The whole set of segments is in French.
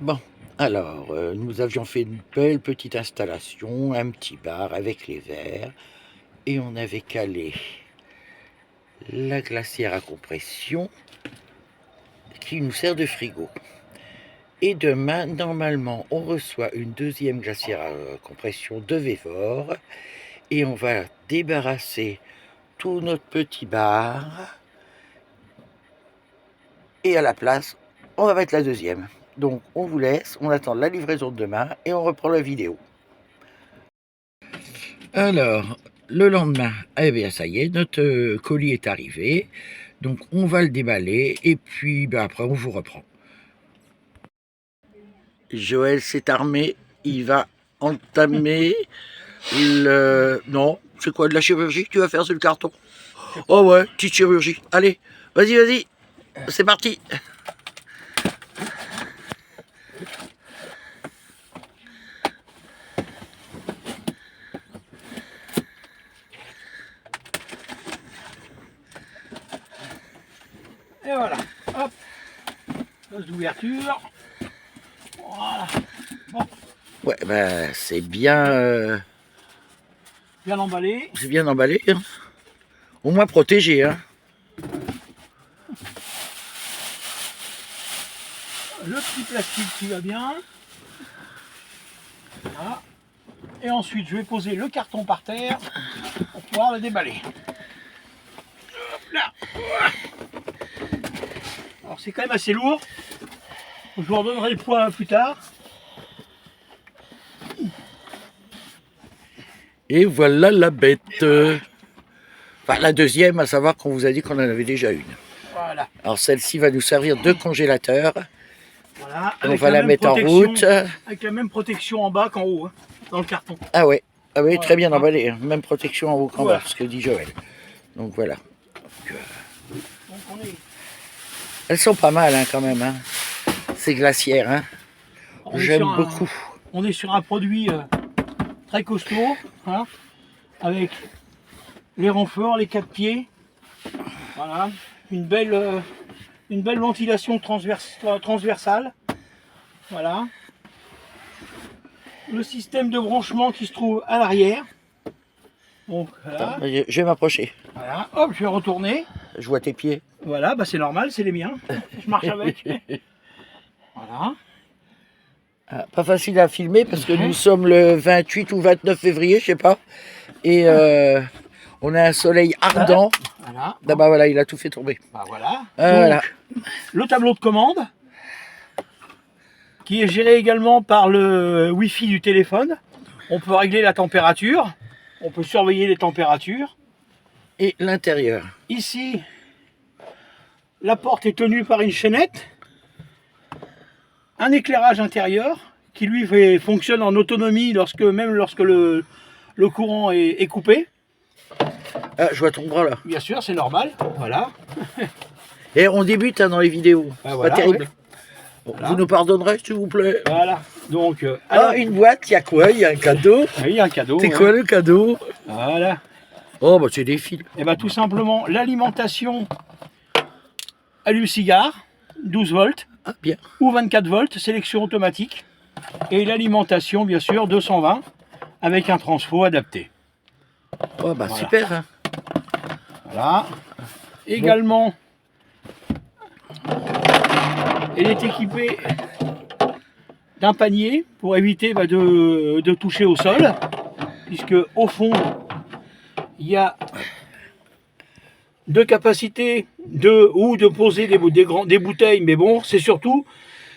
Bon, alors, nous avions fait une belle petite installation, un petit bar avec les verres, et on avait calé la glacière à compression qui nous sert de frigo. Et demain, normalement, on reçoit une deuxième glacière à compression de Vévor, et on va débarrasser tout notre petit bar, et à la place, on va mettre la deuxième. Donc on vous laisse, on attend la livraison de demain, et on reprend la vidéo. Alors, le lendemain, eh bien ça y est, notre colis est arrivé. Donc on va le déballer et puis après on vous reprend. Joël s'est armé, il va entamer le... Non, c'est quoi, de la chirurgie que tu vas faire sur le carton? Oh ouais, petite chirurgie. Allez, vas-y, c'est parti. Et voilà, hop, close d'ouverture. Voilà. Bon. Ouais, ben c'est bien... Bien emballé. C'est bien emballé, hein. Au moins protégé, hein. Le petit plastique qui va bien. Voilà. Et ensuite, je vais poser le carton par terre pour pouvoir le déballer. Hop là. Alors c'est quand même assez lourd. Je vous redonnerai le poids plus tard. Et voilà la bête. Enfin, la deuxième, à savoir qu'on vous a dit qu'on en avait déjà une. Voilà. Alors celle-ci va nous servir de congélateur. Voilà. On va la mettre en route. Avec la même protection en bas qu'en haut, hein, dans le carton. Ah ouais, voilà. Très bien emballé. Hein. Même protection en haut qu'en voilà. bas, ce que dit Joël. Donc voilà. Donc, elles sont pas mal hein, quand même, hein. Ces glacières. Hein. J'aime beaucoup. On est sur un produit très costaud, hein, avec les renforts, les 4 pieds. Voilà. Une belle ventilation transversale. Voilà. Le système de branchement qui se trouve à l'arrière. Donc voilà. Attends, je vais m'approcher. Voilà. Hop, je vais retourner. Je vois tes pieds. Voilà, bah c'est normal, c'est les miens. Je marche avec. Voilà. Ah, pas facile à filmer parce que nous sommes le 28 ou 29 février, je sais pas. Et on a un soleil ardent. Voilà. Ah bah voilà, il a tout fait tomber. Bah voilà. Voilà. Donc, le tableau de commande qui est géré également par le Wi-Fi du téléphone. On peut régler la température, on peut surveiller les températures. Et l'intérieur. Ici, la porte est tenue par une chaînette. Un éclairage intérieur qui lui fonctionne en autonomie même lorsque le courant est coupé. Ah, je vois ton bras là. Bien sûr, c'est normal. Voilà. Et on débute hein, dans les vidéos. Ben c'est voilà, pas terrible. ouais. Bon, Voilà. vous nous pardonnerez, s'il vous plaît. Voilà. Donc, alors, une boîte, il y a quoi? Il y a un cadeau. Il y a un cadeau. C'est quoi le cadeau? Voilà. Oh, bah c'est des fils. Et bien tout simplement l'alimentation allume-cigare, 12 volts. Ah, bien. Ou 24 volts, sélection automatique. Et l'alimentation, bien sûr, 220 avec un transfo adapté. Oh, bah voilà. super. Hein. Voilà. Également, elle est équipée d'un panier pour éviter de toucher au sol, puisque au fond, il y a deux capacités de poser des bouteilles, mais bon, c'est surtout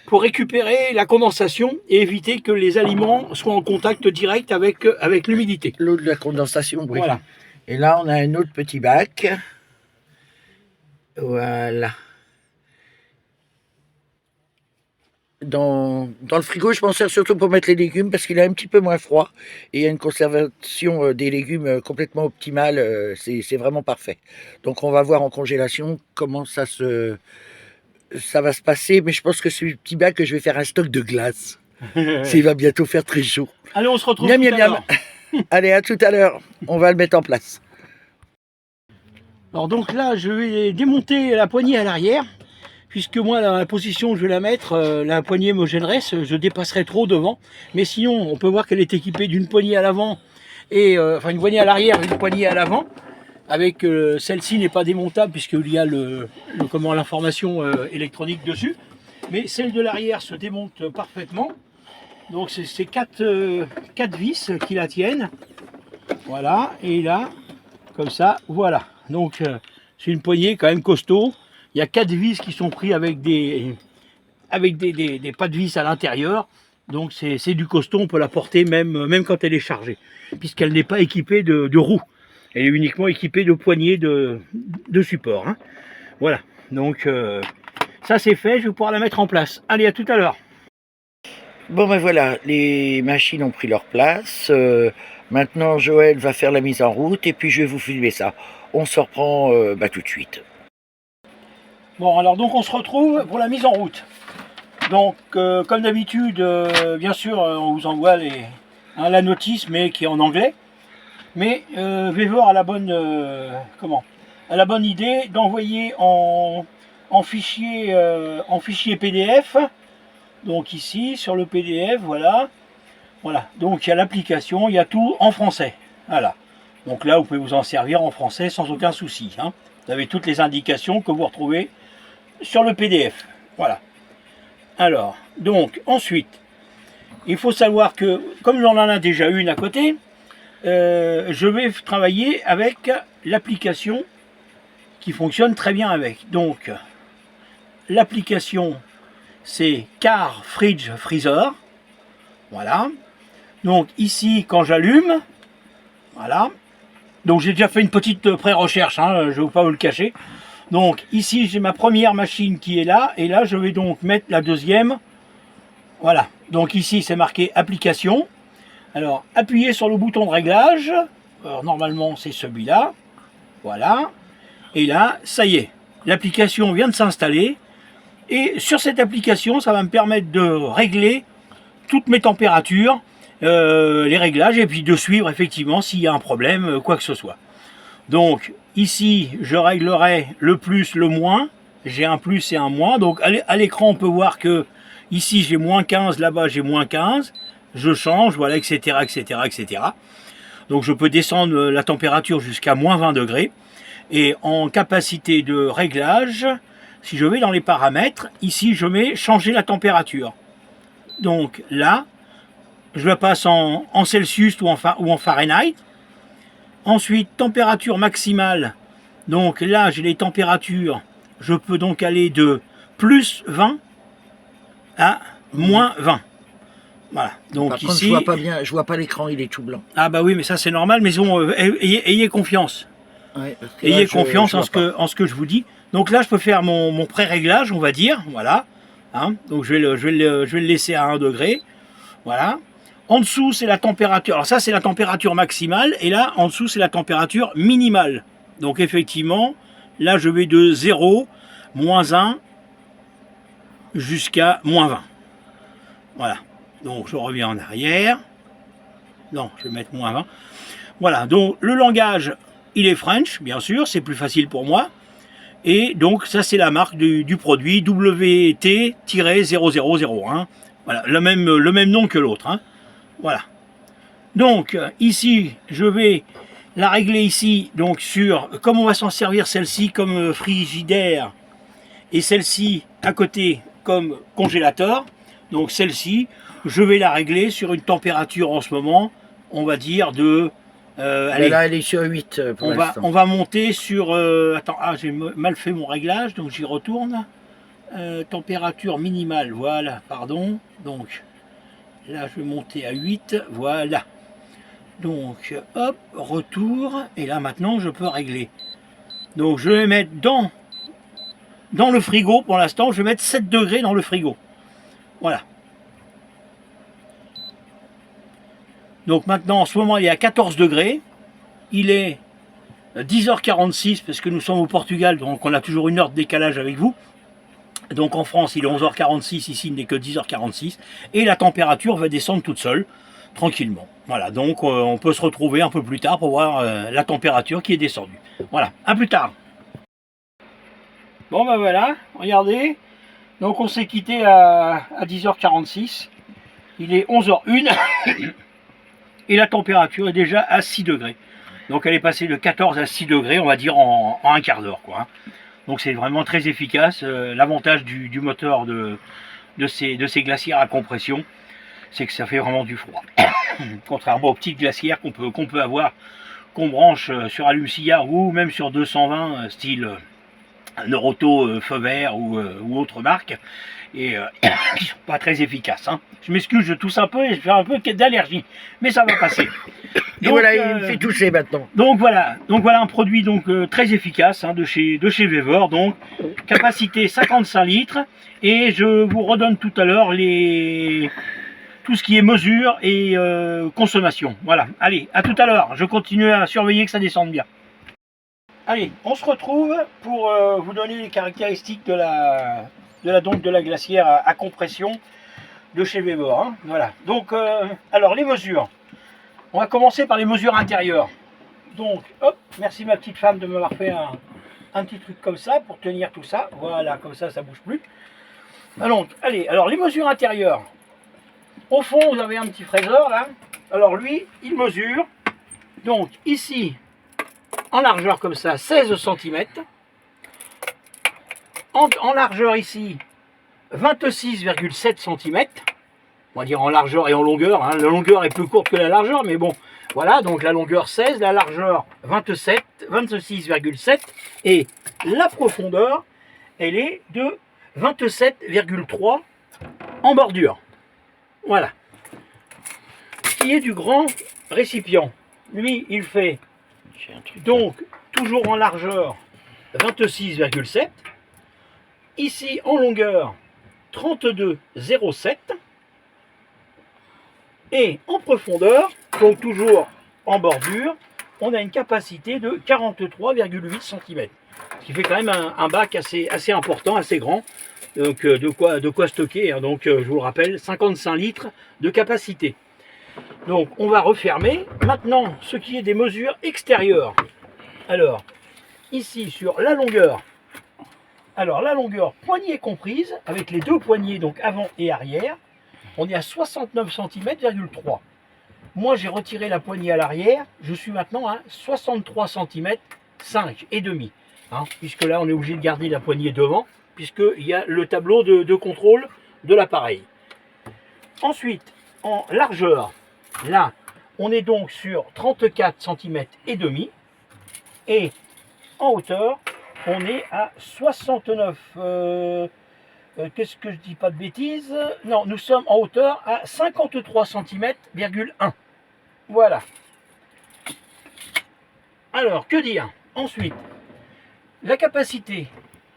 pour récupérer la condensation et éviter que les aliments soient en contact direct avec l'humidité. L'eau de la condensation, oui. Voilà. Et là, on a un autre petit bac. Voilà. Dans le frigo, je m'en sers surtout pour mettre les légumes parce qu'il est un petit peu moins froid et il y a une conservation des légumes complètement optimale. C'est vraiment parfait. Donc on va voir en congélation comment ça va se passer. Mais je pense que c'est le petit bac que je vais faire un stock de glace. Il va bientôt faire très chaud. Allez, on se retrouve miam, tout miam, à l'heure. Allez, à tout à l'heure. On va le mettre en place. Alors donc là, je vais démonter la poignée à l'arrière. puisque moi, dans la position où je vais la mettre, la poignée me gênerait, je dépasserai trop devant. Mais sinon, on peut voir qu'elle est équipée d'une poignée à l'avant, et enfin une poignée à l'arrière et une poignée à l'avant. Avec celle-ci n'est pas démontable puisqu'il y a l'information électronique dessus. Mais celle de l'arrière se démonte parfaitement. Donc c'est quatre vis qui la tiennent. Voilà, et là, comme ça, voilà. Donc c'est une poignée quand même costaud. Il y a 4 vis qui sont pris avec des pas de vis à l'intérieur. Donc c'est du costaud, on peut la porter même quand elle est chargée, puisqu'elle n'est pas équipée de roues. Elle est uniquement équipée de poignées de support. Hein. Voilà, donc ça c'est fait, je vais pouvoir la mettre en place. Allez, à tout à l'heure. Bon ben voilà, les machines ont pris leur place. Maintenant Joël va faire la mise en route et puis je vais vous filmer ça. On se reprend tout de suite. Bon, alors donc on se retrouve pour la mise en route. Donc comme d'habitude, bien sûr, on vous envoie la notice, mais qui est en anglais. Mais Vevor a la bonne idée d'envoyer en fichier PDF. Donc ici sur le PDF, voilà. Donc il y a l'application, il y a tout en français. Voilà. Donc là vous pouvez vous en servir en français sans aucun souci. Hein. Vous avez toutes les indications que vous retrouvez sur le PDF. Voilà. Alors, donc ensuite, il faut savoir que comme j'en en a déjà une à côté, je vais travailler avec l'application qui fonctionne très bien avec. Donc, l'application, c'est Car Fridge Freezer. Voilà. Donc, ici, quand j'allume, voilà. Donc, j'ai déjà fait une petite pré-recherche, hein, je ne vais pas vous le cacher. Donc, ici, j'ai ma première machine qui est là. Et là, je vais donc mettre la deuxième. Voilà. Donc, ici, c'est marqué application. Alors, appuyez sur le bouton de réglage. Alors, normalement, c'est celui-là. Voilà. Et là, ça y est. L'application vient de s'installer. Et sur cette application, ça va me permettre de régler toutes mes températures, les réglages, et puis de suivre effectivement s'il y a un problème, quoi que ce soit. Donc, ici, je réglerai le plus, le moins. J'ai un plus et un moins. Donc, à l'écran, on peut voir que ici, j'ai moins 15, là-bas, j'ai moins 15. Je change, voilà, etc., etc., etc. Donc je peux descendre la température jusqu'à moins 20 degrés. Et en capacité de réglage, si je vais dans les paramètres, ici je mets changer la température. Donc là, je la passe en Celsius ou en Fahrenheit. Ensuite, température maximale. Donc là, j'ai les températures. Je peux donc aller de plus 20 à moins 20. Voilà. Donc Par ici, contre, je vois pas bien, je vois pas l'écran, il est tout blanc. Ah bah oui, mais ça c'est normal, mais bon, ayez confiance. Ouais, Ayez confiance en ce que je vous dis. Donc là, je peux faire mon pré-réglage, on va dire. Voilà. Hein, donc je vais le laisser à 1 degré. Voilà. En dessous, c'est la température. Alors ça, c'est la température maximale. Et là, en dessous, c'est la température minimale. Donc effectivement, là, je vais de 0, moins 1, jusqu'à moins 20. Voilà. Donc je reviens en arrière. Non, je vais mettre moins 20. Voilà, donc le langage, il est French, bien sûr, c'est plus facile pour moi. Et donc ça c'est la marque du produit WT-0001. Voilà, le même nom que l'autre. Hein. Voilà. Donc ici, je vais la régler ici, donc sur, comme on va s'en servir celle-ci comme frigidaire, et celle-ci à côté comme congélateur. Donc celle-ci, je vais la régler sur une température en ce moment, on va dire de... allez, là, elle est sur 8 pour l'instant. On va monter sur... attends, j'ai mal fait mon réglage, donc j'y retourne. Température minimale, voilà, pardon. Donc là, je vais monter à 8, voilà. Donc, hop, retour. Et là, maintenant, je peux régler. Donc, je vais mettre dans le frigo, pour l'instant, je vais mettre 7 degrés dans le frigo. Voilà. Donc maintenant, en ce moment, il est à 14 degrés. Il est 10h46, parce que nous sommes au Portugal, donc on a toujours une heure de décalage avec vous. Donc en France, il est 11h46, ici, il n'est que 10h46. Et la température va descendre toute seule, tranquillement. Voilà, donc on peut se retrouver un peu plus tard pour voir la température qui est descendue. Voilà, à plus tard. Bon ben voilà, regardez, Donc on s'est quitté à 10h46. Il est 11h01 et la température est déjà à 6 degrés. Donc elle est passée de 14 à 6 degrés, on va dire en un quart d'heure, quoi. Donc c'est vraiment très efficace. L'avantage du moteur de ces glacières à compression, c'est que ça fait vraiment du froid. Contrairement aux petites glacières qu'on peut avoir, qu'on branche sur allume-cigare ou même sur 220 style Noroto feu vert ou autre marque, et qui sont pas très efficaces. Hein. Je m'excuse, je tousse un peu et je fais un peu d'allergie, mais ça va passer. Et donc, voilà, il me fait toucher maintenant. Donc voilà un produit donc très efficace, hein, de chez Weber. Donc capacité 55 litres, et je vous redonne tout à l'heure tout ce qui est mesure et consommation. Voilà, allez, à tout à l'heure. Je continue à surveiller que ça descende bien. Allez, on se retrouve pour vous donner les caractéristiques de la glacière à compression de chez Weber. Hein. Voilà. Donc, alors les mesures. On va commencer par les mesures intérieures. Donc, hop, merci ma petite femme de m'avoir fait un petit truc comme ça pour tenir tout ça. Voilà, comme ça bouge plus. Donc, allez, alors les mesures intérieures. Au fond, vous avez un petit fraiseur là. Alors lui, il mesure. Donc ici, en largeur comme ça, 16 cm. En largeur ici, 26,7 cm. On va dire en largeur et en longueur. Hein. La longueur est plus courte que la largeur, mais bon. Voilà, donc la longueur 16, la largeur 26,7. Et la profondeur, elle est de 27,3 en bordure. Voilà. Ce qui est du grand récipient. Lui, il fait donc toujours en largeur 26,7. Ici en longueur 32,07. Et en profondeur, donc toujours en bordure, on a une capacité de 43,8 cm. Ce qui fait quand même un bac assez important, assez grand. Donc de quoi stocker. Hein. Donc je vous le rappelle, 55 litres de capacité. Donc on va refermer. Maintenant, ce qui est des mesures extérieures. Alors, ici sur la longueur. Alors la longueur poignée comprise, avec les deux poignées, donc avant et arrière, on est à 69 cm,3. Moi j'ai retiré la poignée à l'arrière, je suis maintenant à 63 cm 5 et demi. Hein, puisque là on est obligé de garder la poignée devant, puisqu'il y a le tableau de contrôle de l'appareil. Ensuite, en largeur, là, on est donc sur 34 cm et demi. Et en hauteur, on est à 69. Qu'est-ce que je dis pas de bêtises? Non, nous sommes en hauteur à 53 cm,1. Voilà. Alors, que dire? Ensuite, la capacité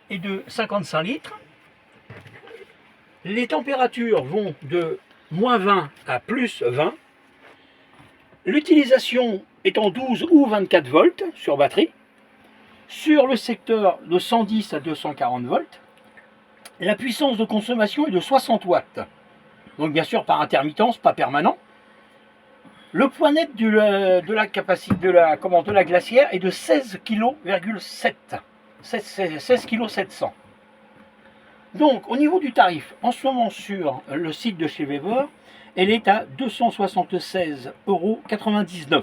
est de 55 litres. Les températures vont de moins 20 à plus 20. L'utilisation est en 12 ou 24 volts sur batterie. Sur le secteur de 110 à 240 volts. La puissance de consommation est de 60 watts. Donc bien sûr par intermittence, pas permanent. Le poids net de la capacité de la glacière est de 16,7 kg. 16 kg 700. Donc au niveau du tarif, en ce moment sur le site de chez Weber, elle est à 276,99 €.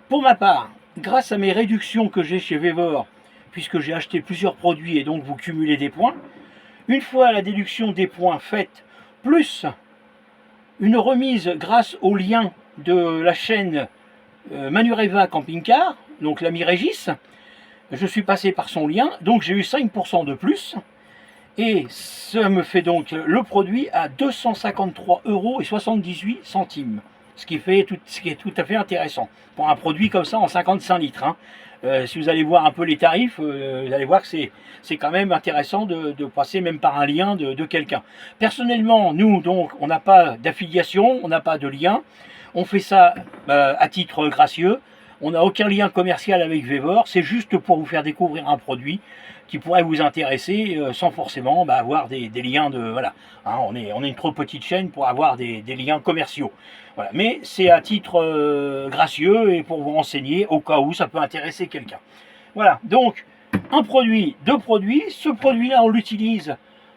Pour ma part, grâce à mes réductions que j'ai chez Weber, puisque j'ai acheté plusieurs produits et donc vous cumulez des points, une fois la déduction des points faite, plus une remise grâce au lien de la chaîne Manureva Camping Car, donc l'ami Régis, je suis passé par son lien, donc j'ai eu 5% de plus, et ça me fait donc le produit à 253,78 €, ce qui est tout à fait intéressant pour un produit comme ça en 55 litres. Hein. Si vous allez voir un peu les tarifs, vous allez voir que c'est quand même intéressant de passer même par un lien de quelqu'un. Personnellement, nous, donc, on n'a pas d'affiliation, on n'a pas de lien. On fait ça à titre gracieux. On n'a aucun lien commercial avec Weber. C'est juste pour vous faire découvrir un produit qui pourrait vous intéresser sans forcément avoir des liens de... Voilà. Hein, on est une trop petite chaîne pour avoir des liens commerciaux. Voilà. Mais c'est à titre gracieux et pour vous renseigner au cas où ça peut intéresser quelqu'un. Voilà. Donc, un produit, deux produits. Ce produit-là, on l'utilise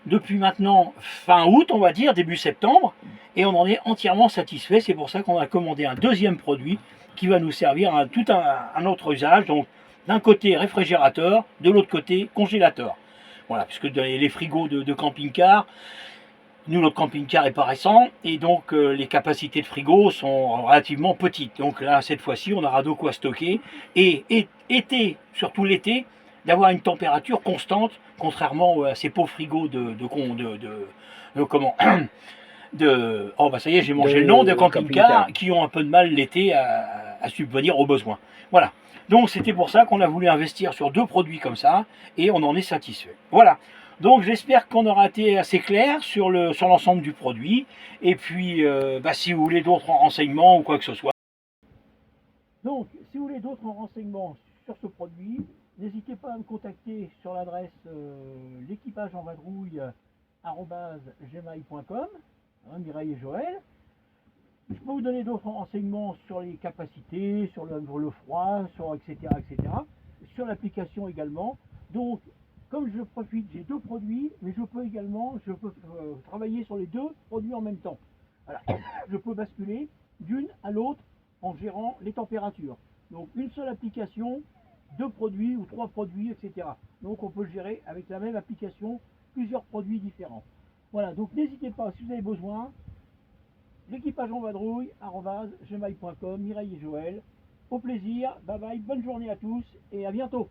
depuis maintenant fin août, on va dire, début septembre, et on en est entièrement satisfait. C'est pour ça qu'on a commandé un deuxième produit qui va nous servir à tout un autre usage. Donc d'un côté réfrigérateur, de l'autre côté congélateur. Voilà, puisque les frigos de camping-car, nous notre camping-car est pas récent, et donc les capacités de frigo sont relativement petites. Donc là, cette fois-ci, on aura de quoi stocker, et été, surtout l'été, d'avoir une température constante, contrairement à ces pauvres frigos comment oh bah ça y est, j'ai mangé le nom, de camping-car, qui ont un peu de mal l'été à subvenir aux besoins. Voilà. Donc c'était pour ça qu'on a voulu investir sur deux produits comme ça, et on en est satisfait. Voilà. Donc j'espère qu'on aura été assez clair sur l'ensemble du produit. Et puis si vous voulez d'autres renseignements ou quoi que ce soit. Donc si vous voulez d'autres renseignements sur ce produit, n'hésitez pas à me contacter sur l'adresse l'équipagesenvadrouille@gmail.com, Mireille et Joël. Je peux vous donner d'autres renseignements sur les capacités, sur le froid, etc., sur l'application également. Donc, comme je profite, j'ai deux produits, mais je peux travailler sur les deux produits en même temps. Voilà. Je peux basculer d'une à l'autre en gérant les températures. Donc, une seule application, deux produits ou trois produits, etc. Donc, on peut gérer avec la même application plusieurs produits différents. Voilà, donc n'hésitez pas, si vous avez besoin, l'équipagesenvadrouille@gmail.com, Mireille et Joël. Au plaisir, bye bye, bonne journée à tous et à bientôt.